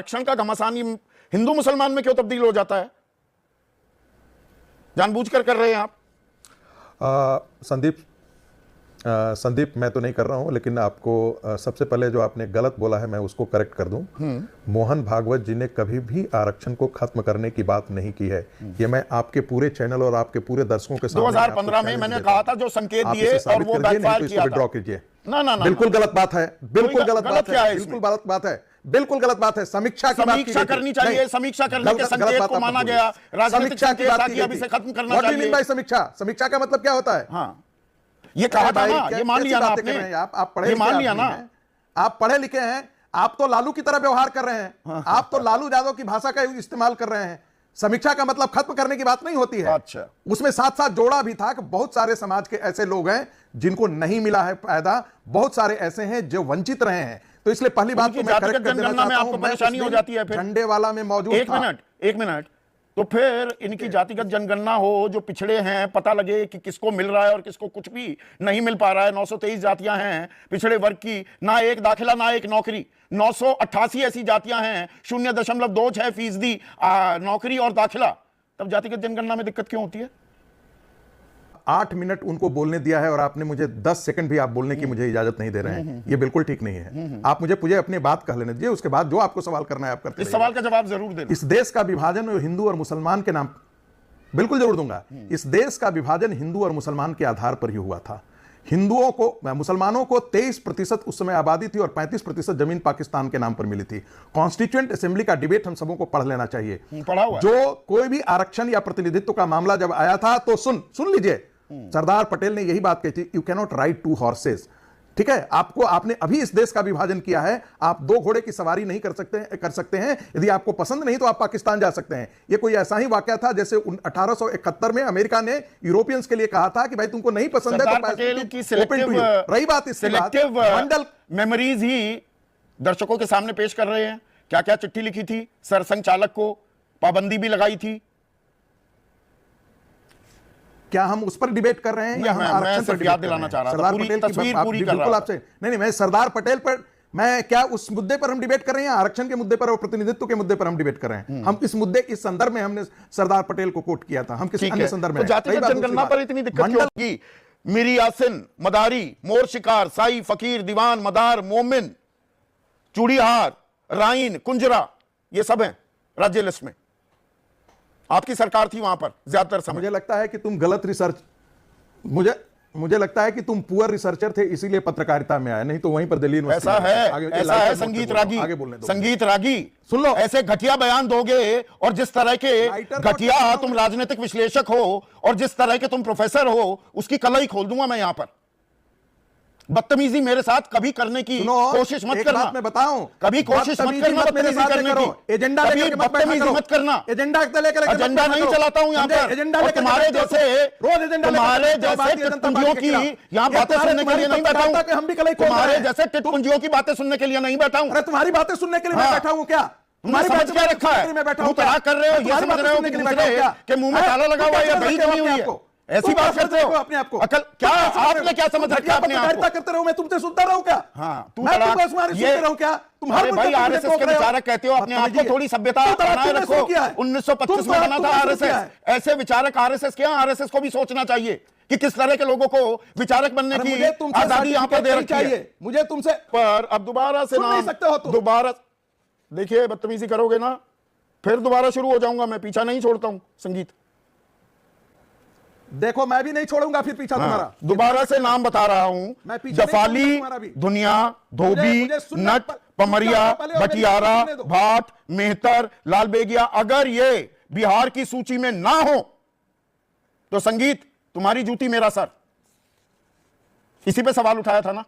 आरक्षण का घमासान हिंदू मुसलमान में क्यों तब्दील हो जाता है? जानबूझकर कर रहे हैं आप? संदीप, मैं तो नहीं कर रहा हूं, लेकिन आपको सबसे पहले जो आपने गलत बोला है मैं उसको करेक्ट कर दूं। मोहन भागवत जी ने कभी भी आरक्षण को खत्म करने की बात नहीं की है। ये मैं आपके पूरे चैनल और आपके पूरे दर्शकों के सामने 2015 में मैंने कहा था, जो संकेत दिए और वो बैकफायर किया था। विड्रॉ कीजिए। ना बिल्कुल गलत बात है, बिल्कुल गलत बात क्या है, बिल्कुल गलत बात है, बिल्कुल गलत बात है। समीक्षा करनी चाहिए, समीक्षा करने के संकेत को माना गया, राजनीतिक संकेत ताकि अभी से खत्म करना चाहिए। समीक्षा का मतलब क्या होता है? हाँ, ये कहा था ना, ये मान लिया ना आपने। आप पढ़े, मान लिया ना, आप पढ़े लिखे हैं। आप तो लालू की तरह व्यवहार कर रहे हैं। आप तो लालू यादव की भाषा का इस्तेमाल कर रहे हैं। समीक्षा का मतलब खत्म करने की बात नहीं होती है। अच्छा, उसमें साथ साथ जोड़ा भी था कि बहुत सारे समाज के ऐसे लोग हैं जिनको नहीं मिला है फायदा, बहुत सारे ऐसे हैं जो वंचित रहे हैं। तो इसलिए पहली बात तो मैं करेक्ट कर देना चाहता हूं, आपको परेशानी हो जाती है। फिर झंडे वाला में मौजूद एक मिनट, तो फिर इनकी जातिगत जनगणना हो, जो पिछड़े हैं, पता लगे कि किसको मिल रहा है और किसको कुछ भी नहीं मिल पा रहा है। 923 जातियां हैं पिछड़े वर्ग की, ना एक दाखिला ना एक नौकरी। 988 ऐसी जातियां हैं, 0.26% नौकरी और दाखिला। तब जातिगत जनगणना में दिक्कत क्यों होती है? 8 मिनट उनको बोलने दिया है और आपने मुझे 10 सेकंड भी आप बोलने की मुझे इजाजत नहीं दे रहे हैं। ये बिल्कुल ठीक नहीं है। आप मुझे अपनी बात कह लेने दीजिए, उसके बाद जो आपको सवाल करना है आप करते इस सवाल का जवाब जरूर देना। इस देश का विभाजन हिंदू और मुसलमान के नाम, बिल्कुल जरूर दूंगा। इस देश का विभाजन हिंदू और मुसलमान के आधार पर ही हुआ था। हिंदुओं को, मुसलमानों को 23% उस समय आबादी थी और 35% जमीन पाकिस्तान के नाम पर मिली थी। कॉन्स्टिट्यूएंट असेंबली का डिबेट हम सबों को पढ़ लेना चाहिए। जो कोई भी आरक्षण या प्रतिनिधित्व का मामला जब आया था तो सुन लीजिए, सरदार पटेल ने यही बात कही थी, यू कैनॉट राइड 2 हॉर्सेस। ठीक है, आपने अभी इस देश का विभाजन किया है, आप 2 घोड़े की सवारी नहीं कर सकते हैं। यदि आपको पसंद नहीं तो आप पाकिस्तान जा सकते हैं। ये कोई ऐसा ही वाकया था जैसे 1871 में अमेरिका ने यूरोपियंस के लिए कहा था कि भाई तुमको नहीं पसंद है तो पटेल की रही बात, सिलेक्टिव मंडल मेमोरीज ही दर्शकों के सामने पेश कर रहे हैं। क्या क्या चिट्ठी लिखी थी सरसंघ चालक को, पाबंदी भी लगाई थी। क्या हम उस पर डिबेट कर रहे हैं या हम आरक्षण पर याद दिलाना चाह रहा था? सरदार पटेल की तस्वीर पूरी कर रहा आपसे नहीं, मैं सरदार पटेल पर, मैं क्या उस मुद्दे पर हम डिबेट कर रहे हैं, आरक्षण के मुद्दे पर और प्रतिनिधित्व के मुद्दे पर हम डिबेट कर रहे हैं। हम इस मुद्दे, इस संदर्भ में हमने सरदार पटेल को कोट किया था, हम किसी अन्य संदर्भ में। जातिगत जनगणना पर इतनी दिक्कत क्यों होगी? मीर यासिन, मदारी, मोर शिकार, साई, फकीर, दीवान, मदार, मोमिन, चूड़ीहार, राइन, कुंजरा, ये सब हैं राज्य लिस्ट में। आपकी सरकार थी वहां पर ज्यादातर समय। मुझे लगता है कि तुम गलत रिसर्च, मुझे लगता है कि तुम पुअर रिसर्चर थे, इसीलिए पत्रकारिता में आए, नहीं तो वहीं पर दिल्ली यूनिवर्सिटी। ऐसा है संगीत रागी, संगीत रागी, सुन लो, ऐसे घटिया बयान दोगे और जिस तरह के घटिया तुम राजनीतिक विश्लेषक हो और जिस तरह के तुम प्रोफेसर हो, उसकी कला ही खोल दूंगा मैं यहां पर। बदतमीजी मेरे साथ कभी करने की कोशिश मत करना। मैं बताऊं, कभी कोशिश मत करना बदतमीजी करने की। एजेंडा लेकर बदतमीजी मत करना। एजेंडा एजेंडा नहीं चलाता हूं यहाँ पर। तुम्हारे जैसे टिटपुंजियों की यहाँ बातें सुनने के लिए नहीं बैठा हूं। तुम्हारे जैसे टिटपुंजियों की बातें सुनने के लिए नहीं बैठा हूं। अरे तुम्हारी बातें सुनने के लिए मैं बैठा हूं क्या? तुम्हारी समझ क्या रखा है? मैं बैठा हूं, कर रहे हो, ये समझ रहे हो कि मुंह में ताला लगा हुआ है या दही जमी हुई है? ऐसी बात करते हो अपने आप को। अकल क्या, आपने क्या समझ रखा है अपने आप को? करते रहो, मैं तुमसे सुनता रहूं क्या? हाँ, मैं तुमको सुनते रहूं क्या? तुम्हारे भाई आरएसएस के विचारक कहते हो अपने आप को, थोड़ी सभ्यता बनाए रखो। 1925 में बना था आरएसएस। ऐसे विचारक आरएसएस क्या, आरएसएस को भी सोचना चाहिए कि किस तरह के लोगों को विचारक बनने की आजादी यहां पर दे रखी है। मुझे तुमसे पर अब दोबारा से दोबारा देखिए, बदतमीजी करोगे ना फिर दोबारा शुरू हो जाऊंगा मैं, पीछा नहीं छोड़ता हूं संगीत। देखो मैं भी नहीं छोड़ूंगा फिर पीछा तुम्हारा। दोबारा से नाम बता रहा हूं, जफाली, दुनिया, धोबी, नट, पमरिया, भटियारा, भाट, मेहतर, लाल बेगिया अगर ये बिहार की सूची में ना हो तो संगीत तुम्हारी जूती मेरा सर। इसी पे सवाल उठाया था ना।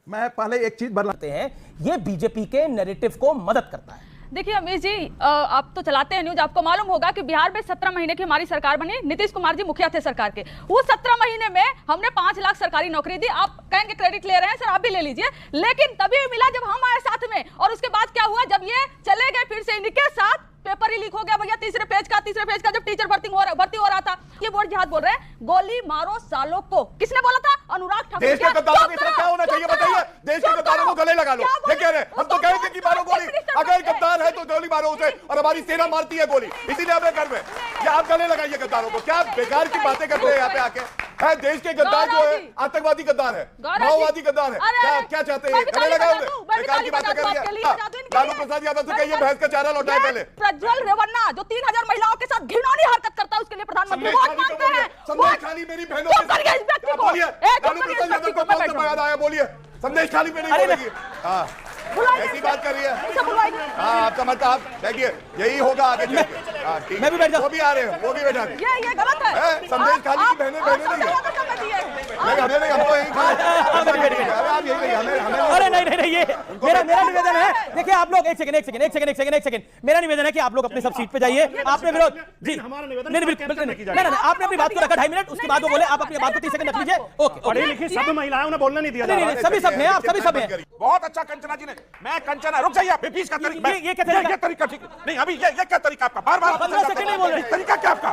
मैं पहले एक चीज बताते हैं, ये बीजेपी के नैरेटिव को मदद करता है। देखिए अमीर जी, आप तो चलाते हैं न्यूज, आपको मालूम होगा कि बिहार में 17 महीने की हमारी सरकार बनी, नीतीश कुमार जी मुखिया थे सरकार के। उस 17 महीने में हमने 5 लाख सरकारी नौकरी दी। आप कहेंगे क्रेडिट ले रहे हैं सर, आप भी ले लीजिए, लेकिन तभी मिला जब हम आए साथ में। और उसके बाद क्या हुआ, जब ये चले गए फिर से इनके साथ पेपर ही लीक हो गया भैया। तीसरे पेज का जब टीचर भर्ती हो रहा था, ये बोर्ड जिहाद बोल रहे हैं, गोली मारो सालों को। किसने बोला था? अनुराग ठाकुर। देश के गद्दारों की तरह क्या होना चाहिए बताइए? देश के गद्दारों को गले लगा लो, ये कह रहे हैं। हम तो कहेंगे कि मारो गोली। अगर गद्दार गद्दार है तो गोली मारो उसे, और हमारी सेना मारती है गोली, इसीलिए हमें गर्व है। या आप गले लगाइए गद्दारों को, क्या बेकार की बातें करते हैं यहाँ पे आके। है देश के गद्दार जो है आतंकवादी गद्दार है, माओवादी गद्दार है, क्या चाहते हैं? गले लगाओ, बेकार की बातें कर रही है। लालू प्रसाद यादव से कहिए भैंस का चारा लौटाए पहले। प्रज्वल रेवन्ना जो 3000 महिलाओं के साथ घिनौनी हरकत करता है उसके लिए प्रधानमंत्री वोट मांगते हैं। संदेश खाली मेरी बहनों के साथ बोलिए, लालू प्रसाद यादव को कौन सा बयान आया बोलिए, संदेश खाली पे नहीं बोलेगी। हाँ ऐसी बात कर रही है। हाँ आपका मतलब देखिए यही होगा आगे चल के। हाँ ठीक है, वो भी आ रहे हैं, वो भी बैठा ये गलत है। संदेश खाली की बहनें नहीं है, हमें नहीं, हम तो यही अरे नहीं ये मेरा निवेदन है। देखिए आप लोग एक सेकंड मेरा निवेदन है कि आप लोग अपने सब सीट पे जाइए। आपने विरोध जी नहीं बिल्कुल नहीं, आपने अपनी बात को रखा 2.5 मिनट, उसके बाद वो बोले आप अपनी बात को 30 सेकंड रख लीजिए। ओके पढ़ी लिखी सब महिलाएं, उन्हें बोलना नहीं दिया। नहीं सभी सब हैं, आप सभी सब हैं। बहुत अच्छा कंचना जी ने, मैं कंचना रुक जाइए, बीच का तरीका ये क्या तरीका? ये तरीका ठीक नहीं। अभी ये क्या तरीका आपका? बार-बार 15 सेकंड नहीं बोल रहे। तरीका क्या आपका?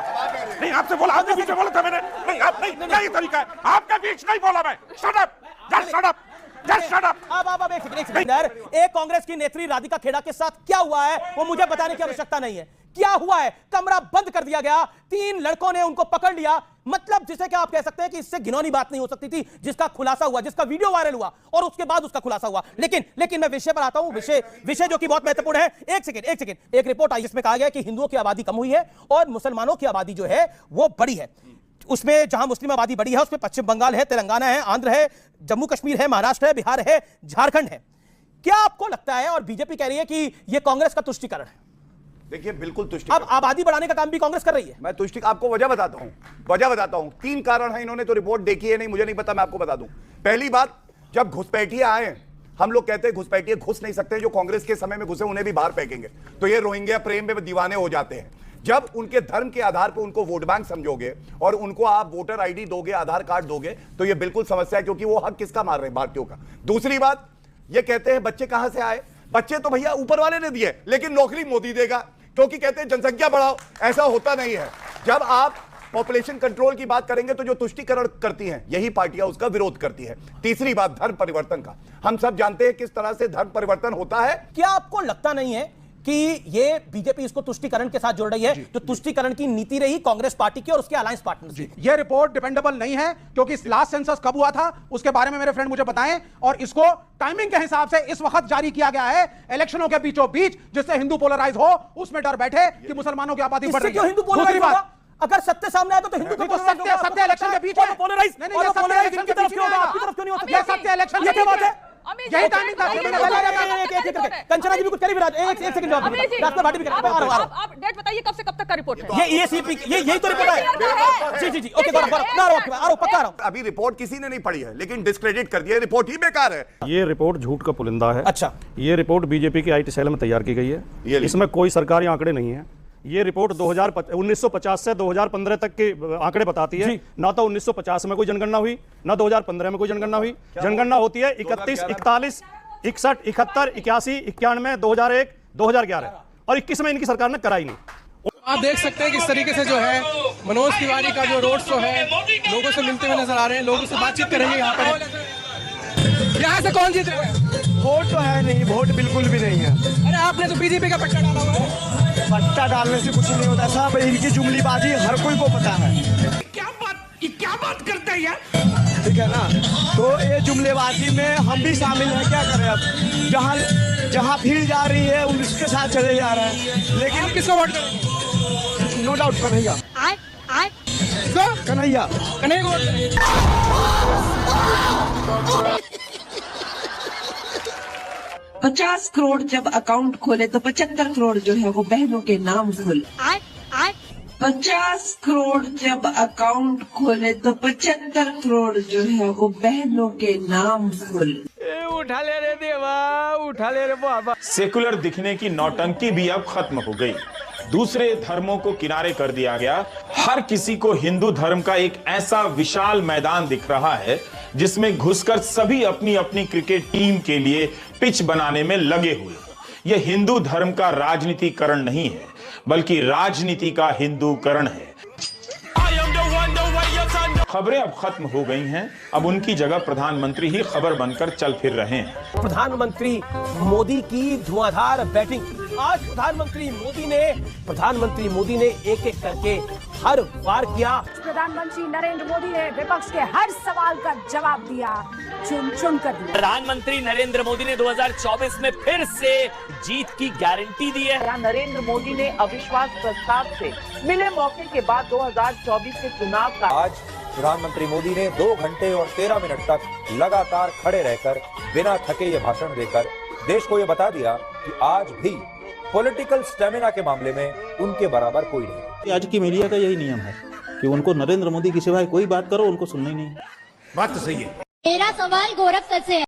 नहीं आपसे बोला, आपके बीच में बोला था मैंने। नहीं आप नहीं, क्या ये तरीका है? आपके बीच नहीं बोला मैं। Shut up, just shut up, just shut up. अब एक सेकंड एक कांग्रेस की नेत्री राधिका खेड़ा के साथ क्या हुआ है वो मुझे बताने की आवश्यकता नहीं है। क्या हुआ है? कमरा बंद कर दिया गया, 3 लड़कों ने उनको पकड़ लिया। मतलब जिसे क्या आप कह सकते हैं कि इससे घिनौनी बात नहीं हो सकती थी, जिसका खुलासा हुआ, जिसका वीडियो वायरल हुआ और उसके बाद उसका खुलासा हुआ। लेकिन मैं विषय पर आता हूं, विषय जो कि बहुत महत्वपूर्ण है। एक सेकंड एक रिपोर्ट आई जिसमें कहा गया कि हिंदुओं की आबादी कम हुई है और मुसलमानों की आबादी जो है वो बड़ी है। उसमें जहां मुस्लिम आबादी बड़ी है उसमें पश्चिम बंगाल है, तेलंगाना है, आंध्र है, जम्मू कश्मीर है, महाराष्ट्र है, बिहार है, झारखंड है। क्या आपको लगता है, और बीजेपी कह रही है कि यह कांग्रेस का तुष्टीकरण है? देखिए बिल्कुल तुष्टि। अब आबादी बढ़ाने का काम भी कांग्रेस कर रही है। मैं तुष्टि आपको वजह बताता हूं। 3 कारण है, इन्होंने तो रिपोर्ट देखी है नहीं, मुझे नहीं पता, मैं आपको बता दूं। पहली बात, जब घुसपैठिए आए, हम लोग कहते हैं घुसपैठिए घुस नहीं सकते, जो कांग्रेस के समय में घुसे उन्हें भी बाहर फेंकेंगे, तो ये रोहिंग्या प्रेम में दीवाने हो जाते हैं। जब उनके धर्म के आधार पर उनको वोट बैंक समझोगे और उनको आप वोटर आईडी दोगे, आधार कार्ड दोगे, तो ये बिल्कुल समस्या है, क्योंकि वो हक किसका मार रहे हैं? भारतीयों का। दूसरी बात, ये कहते हैं बच्चे कहां से आए? बच्चे तो भैया ऊपर वाले ने दिए, लेकिन नौकरी मोदी देगा, क्योंकि कहते हैं जनसंख्या बढ़ाओ। ऐसा होता नहीं है। जब आप पॉपुलेशन कंट्रोल की बात करेंगे तो जो तुष्टीकरण करती हैं यही पार्टियां उसका विरोध करती है। तीसरी बात, धर्म परिवर्तन का। हम सब जानते हैं किस तरह से धर्म परिवर्तन होता है। क्या आपको लगता नहीं है कि ये बीजेपी इसको तुष्टीकरण के साथ जोड़ रही है, जो तुष्टीकरण की नीति रही कांग्रेस पार्टी की और उसके अलायंस पार्टनर्स की? ये रिपोर्ट डिपेंडेबल नहीं है, क्योंकि लास्ट सेंसस कब हुआ था उसके बारे में मेरे फ्रेंड मुझे बताएं, और इसको टाइमिंग के हिसाब से इस वक्त जारी किया गया है, इलेक्शनों के बीचों बीच, जिससे हिंदू पोलराइज हो, उसमें डर बैठे कि मुसलमानों की आबादी बढ़ रही है। हिंदू पोलराइज होगा? अगर सत्य सामने आए तो हिंदू तो सत्य इलेक्शन के बीच में पोलराइज नहीं, ये सत्य इलेक्शन के बीच में होगा। आपकी तरफ क्यों नहीं हो सकता? ये सत्य इलेक्शन ये क्या बात है? यही टाइमिंग था। कंचना जी भी कुछ करीब एक सेकंड जवाब दीजिए। डॉक्टर भाटी भी आप डेट बताइए कब से कब तक का रिपोर्ट है? यही तो रिपोर्ट है। जी ओके पक्का। अभी रिपोर्ट किसी ने नहीं पढ़ी है, लेकिन डिस्क्रेडिट कर दिया, रिपोर्ट ही बेकार है। ये रिपोर्ट झूठ का पुलिंदा है। अच्छा, ये रिपोर्ट बीजेपी की आईटी सेल में तैयार की गई है। इसमें कोई सरकारी आंकड़े नहीं है। ये रिपोर्ट 1950 से 2015 तक के आंकड़े बताती है। ना तो 1950 में कोई जनगणना हुई, ना 2015 में कोई जनगणना हुई। जनगणना होती है 31, 41, 61, 71, 81, 91, 2001, 2011 और 21 में इनकी सरकार ने कराई नहीं। आप देख सकते हैं किस तरीके से जो है मनोज तिवारी का जो रोड शो है, लोगों से मिलते हुए नजर आ रहे हैं, लोगों से बातचीत करेंगे। यहाँ से कौन जीत रहा है? वोट तो है नहीं, वोट बिल्कुल भी नहीं है। अरे आपने तो बीजेपी का पट्टा डाला हुआ है। पट्टा डालने से कुछ नहीं होता साहब, इनकी जुमलीबाजी हर कोई को पता है। क्या बात करते हैं यार? ठीक है ना, तो ये जुमलेबाजी में हम भी शामिल हैं। क्या करें अब, जहाँ भीड़ जा रही है उसके साथ चले जा रहे हैं। लेकिन किसको वोट करेंगे? No doubt Kanhaiya. कन्हैया को वोट करेंगे। 50 करोड़ जब अकाउंट खोले तो 75 करोड़ जो है वो बहनों के नाम खोले। 50 करोड़ जब अकाउंट खोले तो 75 करोड़ जो है वो बहनों के नाम खोले। उठा ले रे देवा, उठा ले रे बाबा। सेकुलर दिखने की नौटंकी भी अब खत्म हो गई। दूसरे धर्मों को किनारे कर दिया गया। हर किसी को हिंदू धर्म का एक ऐसा विशाल मैदान दिख रहा है जिसमें घुसकर सभी अपनी अपनी क्रिकेट टीम के लिए पिच बनाने में लगे हुए। यह हिंदू धर्म का राजनीतिकरण नहीं है, बल्कि राजनीति का हिंदूकरण है। खबरें अब खत्म हो गई हैं, अब उनकी जगह प्रधानमंत्री ही खबर बनकर चल फिर रहे हैं। प्रधानमंत्री मोदी की धुआंधार बैटिंग। आज प्रधानमंत्री मोदी ने एक एक करके हर वार किया। प्रधानमंत्री नरेंद्र मोदी ने विपक्ष के हर सवाल का जवाब दिया, चुन चुन कर दिया। प्रधानमंत्री नरेंद्र मोदी ने 2024 में फिर से जीत की गारंटी दी है। नरेंद्र मोदी ने अविश्वास प्रस्ताव से मिले मौके के बाद 2024 के चुनाव का आज प्रधानमंत्री मोदी ने 2 घंटे और 13 मिनट तक लगातार खड़े रहकर बिना थके ये भाषण देकर देश को ये बता दिया कि आज भी पॉलिटिकल स्टेमिना के मामले में उनके बराबर कोई नहीं। आज की मीडिया का यही नियम है कि उनको नरेंद्र मोदी के सिवाय कोई बात करो उनको सुनना ही नहीं। बात तो सही है। मेरा सवाल गोरखपुर से है।